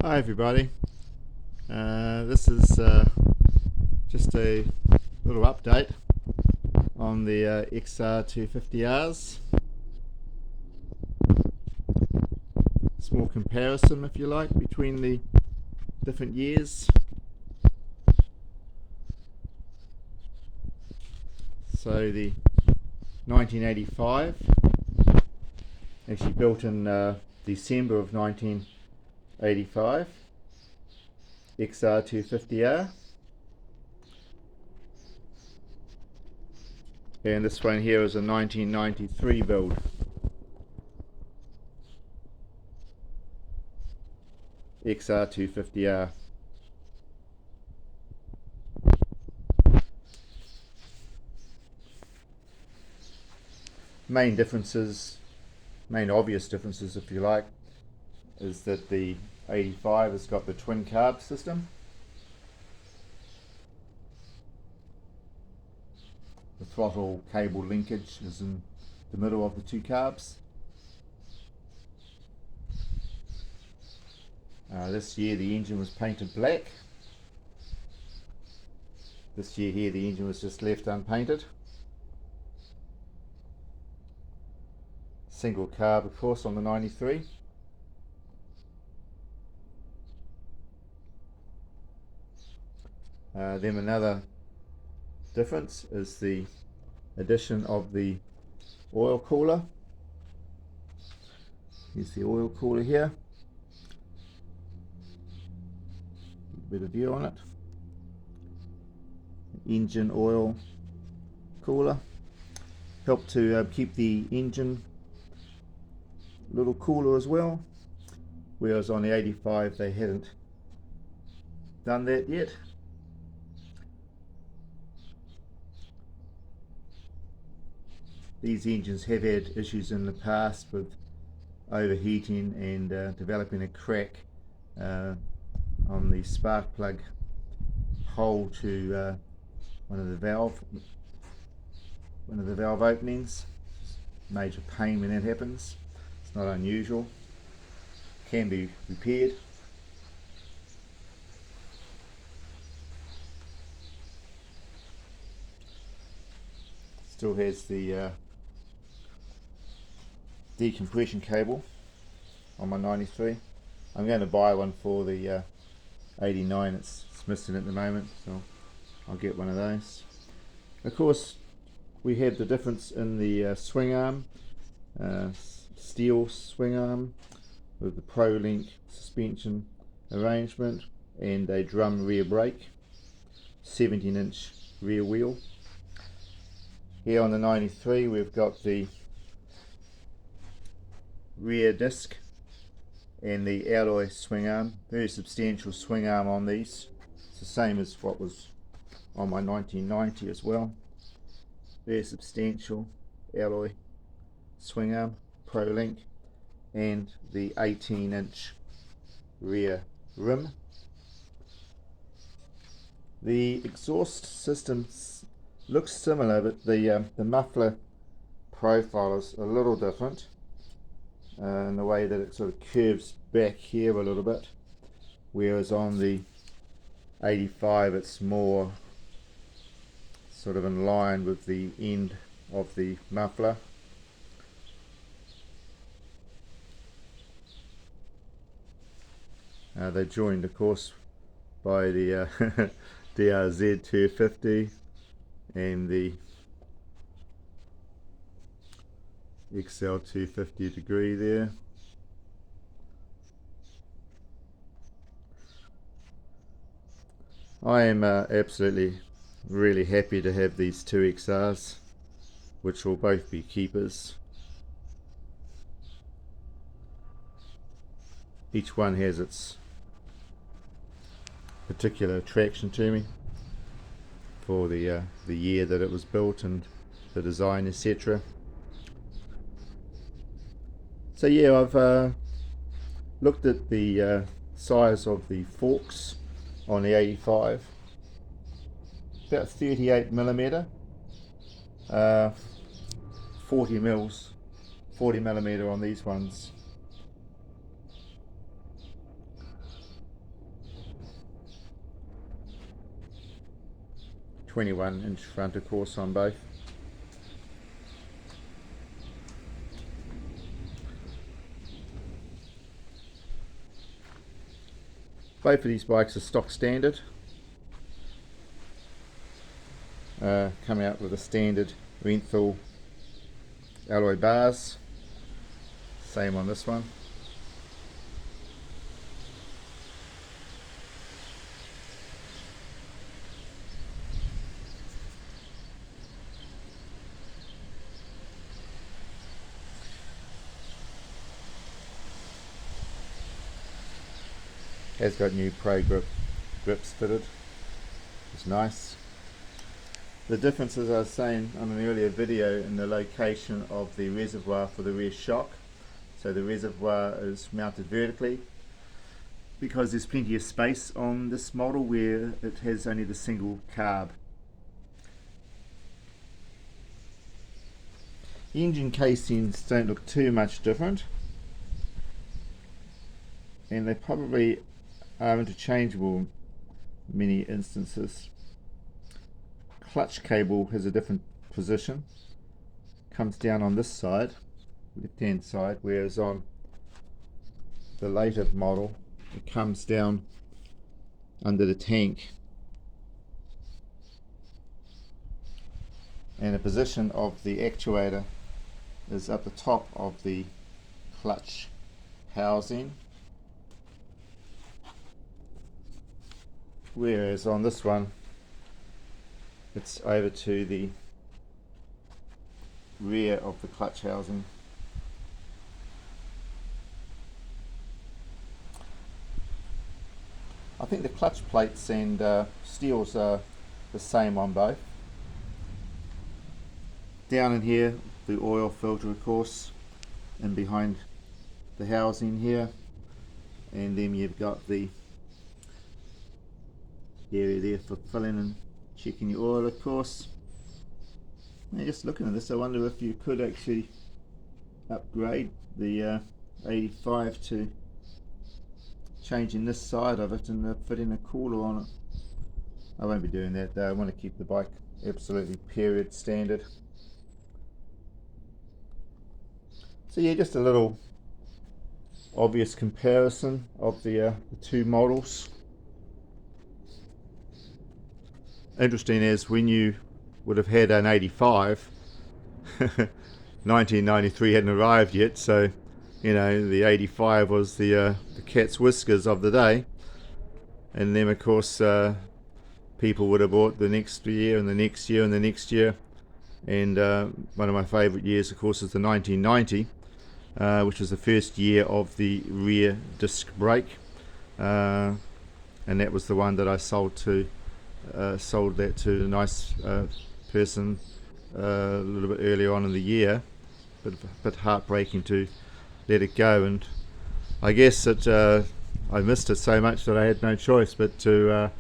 Hi everybody. This is just a little update on the XR250Rs. Small comparison, if you like, between the different years. So the 1985, actually built in December of 1985, XR250R. And this one here is a 1993 build. XR250R. Main differences, main obvious differences if you like, is that the 85 has got the twin carb system. The throttle cable linkage is in the middle of the two carbs. This year the engine was painted black. This year here the engine was just left unpainted. Single carb of course on the 93. Then another difference is the addition of the oil cooler. Here's the oil cooler here. A bit of view on it. Engine oil cooler. Help to keep the engine a little cooler as well. Whereas on the 85 they hadn't done that yet. These engines have had issues in the past with overheating and developing a crack on the spark plug hole to one of the valve openings. Major pain when that happens. It's not unusual. Can be repaired. Still has the decompression cable on my 93. I'm going to buy one for the 89. It's missing at the moment, so I'll get one of those. Of course, we have the difference in the swing arm, steel swing arm with the ProLink suspension arrangement and a drum rear brake, 17-inch rear wheel. Here on the 93 we've got the rear disc and the alloy swing arm, very substantial swing arm on these. It's the same as what was on my 1990 as well. Very substantial alloy swing arm, ProLink, and the 18-inch rear rim. The exhaust system looks similar, but the muffler profile is a little different in the way that it sort of curves back here a little bit, whereas on the 85 it's more sort of in line with the end of the muffler. They're joined of course by the DRZ 250 and the XL 250 degree there. I am absolutely really happy to have these two XRs, which will both be keepers. Each one has its particular attraction to me for the year that it was built and the design, etc. So yeah, I've looked at the size of the forks on the 85, about 38 millimeter, 40 millimeter on these ones. 21-inch front, of course, on both. Both of these bikes are stock standard. Come out with a standard Renthal alloy bars. Same on this one. Has got new Pro Grip grips fitted. It's nice. The difference, as I was saying on an earlier video, in the location of the reservoir for the rear shock. So the reservoir is mounted vertically because there's plenty of space on this model where it has only the single carb. The engine casings don't look too much different, and they probably are interchangeable in many instances. Clutch cable has a different position, comes down on this side, left hand side, whereas on the later model it comes down under the tank, and the position of the actuator is at the top of the clutch housing, whereas on this one it's over to the rear of the clutch housing. I think the clutch plates and steels are the same on both. Down in here, the oil filter, of course, and behind the housing here, and then you've got the area there for filling and checking your oil, of course. Now, just looking at this, I wonder if you could actually upgrade the 85 to changing this side of it and fitting a cooler on it. I won't be doing that though. I want to keep the bike absolutely period standard. So yeah, just a little obvious comparison of the two models. Interesting as when you would have had an 85, 1993 hadn't arrived yet, so you know the 85 was the cat's whiskers of the day, and then of course people would have bought the next year and the next year and the next year, and one of my favourite years, of course, is the 1990, which was the first year of the rear disc brake, and that was the one that I sold that to a nice person a little bit earlier on in the year, but heartbreaking to let it go. And I guess that I missed it so much that I had no choice but to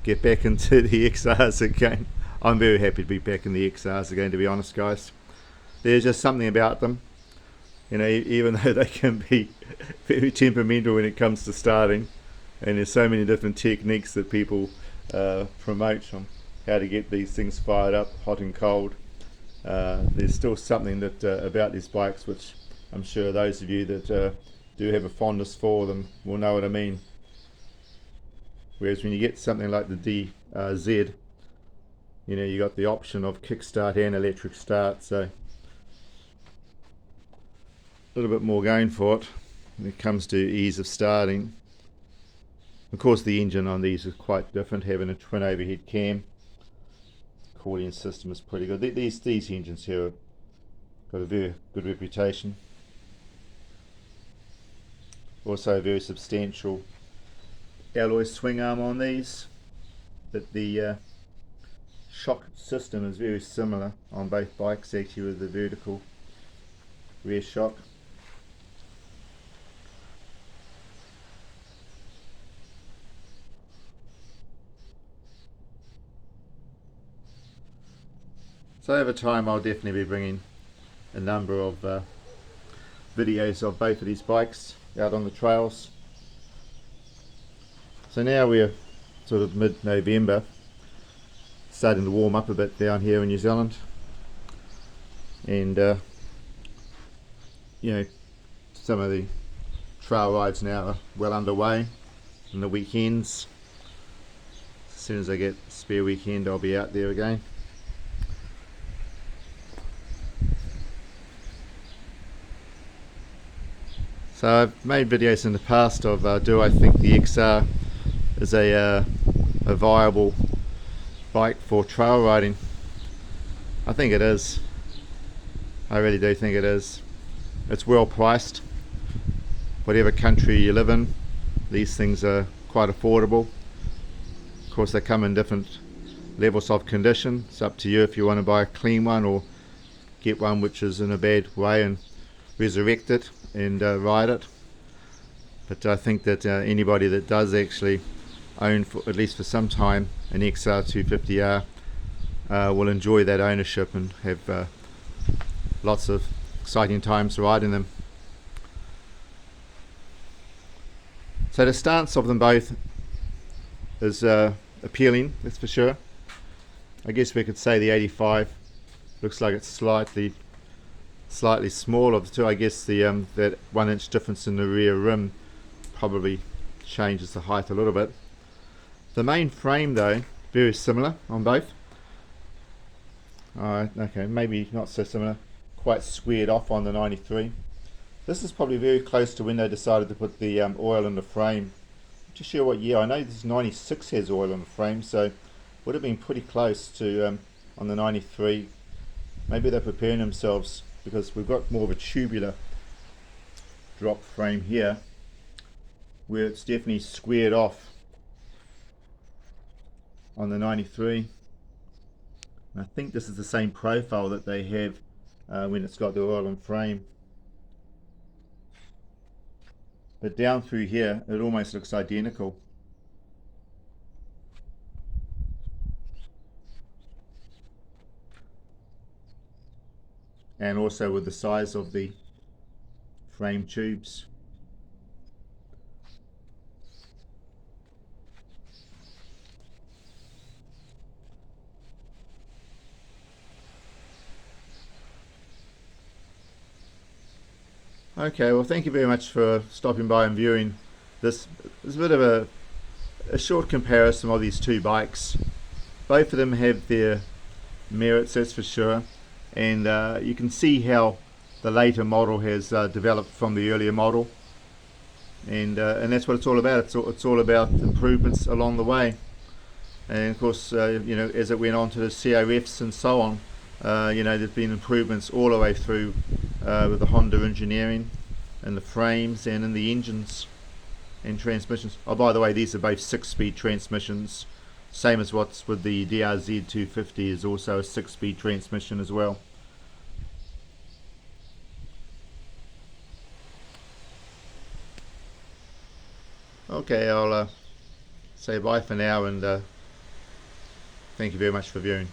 get back into the XRs again. I'm very happy to be back in the XRs again, to be honest, guys. There's just something about them, you know, even though they can be very temperamental when it comes to starting. And there's so many different techniques that people promote on how to get these things fired up, hot and cold. There's still something that about these bikes which I'm sure those of you that do have a fondness for them will know what I mean. Whereas when you get something like the DZ, you know, you got the option of kickstart and electric start, so a little bit more going for it when it comes to ease of starting. Of course, the engine on these is quite different, having a twin overhead cam. Accordion system is pretty good. These engines here have got a very good reputation. Also a very substantial alloy swing arm on these, but the shock system is very similar on both bikes, actually, with the vertical rear shock. So over time I'll definitely be bringing a number of videos of both of these bikes out on the trails. So now we're sort of mid-November, starting to warm up a bit down here in New Zealand, and you know, some of the trail rides now are well underway on the weekends. As soon as I get a spare weekend, I'll be out there again. So I've made videos in the past of do I think the XR is a viable bike for trail riding. I think it is. I really do think it is. It's well priced. Whatever country you live in, these things are quite affordable. Of course, they come in different levels of condition. It's up to you if you want to buy a clean one or get one which is in a bad way and resurrect it and ride it. But I think that anybody that does actually own, for at least for some time, an XR250R will enjoy that ownership and have lots of exciting times riding them. So the stance of them both is appealing, that's for sure. I guess we could say the 85 looks like it's slightly smaller of the two. I guess the that 1 inch difference in the rear rim probably changes the height a little bit. The main frame though, very similar on both. Okay, maybe not so similar, quite squared off on the 93. This is probably very close to when they decided to put the oil in the frame. Not too sure what year. I know this 96 has oil in the frame, so would have been pretty close to on the 93. Maybe they're preparing themselves, because we've got more of a tubular drop frame here, where it's definitely squared off on the 93. And I think this is the same profile that they have when it's got the oil and frame. But down through here, it almost looks identical. And also with the size of the frame tubes. Okay, well, thank you very much for stopping by and viewing this. There's a bit of a short comparison of these two bikes. Both of them have their merits, that's for sure, and you can see how the later model has developed from the earlier model, and that's what it's all about. It's all about improvements along the way, and of course, you know, as it went on to the CRFs and so on, you know, there's been improvements all the way through with the Honda engineering and the frames and in the engines and transmissions. Oh, by the way, these are both 6-speed transmissions, same as what's with the DRZ 250 is also a 6-speed transmission as well. Okay, I'll say bye for now, and thank you very much for viewing.